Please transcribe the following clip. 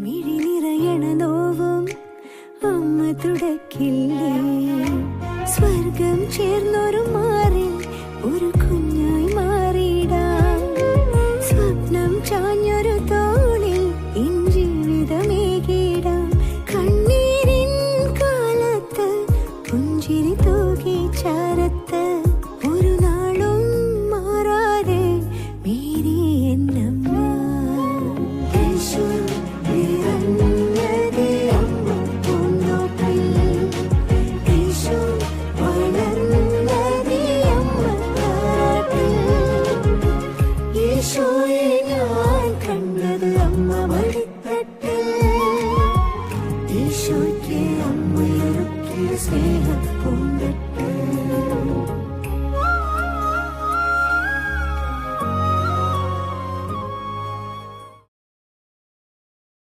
മിഴി നിറയണ നോവും അമ്മ തുടക്കില്ലേ. സ്വർഗം ചേർന്നൊരു മാറിൽ ഒരു കുഞ്ഞായി മാറിയിടാം. സ്വപ്നം ചാഞ്ഞൊരു തോളിൽ ജീവിതമേകിടാം. കണ്ണീരിൻ കാലത്ത് പുഞ്ചിരി തൂകി ചാരത്ത് ഒരു നാളും മാറാതെ മേരി എന്നമ്മ. ഈശോയെ ഞാൻ കണ്ടത് അമ്മ മടിത്തട്ടിൽ. ഈശോയ്ക്ക് അമ്മയൊരുക്കിയ സ്നേഹം പൂന്തട്ടിൽ.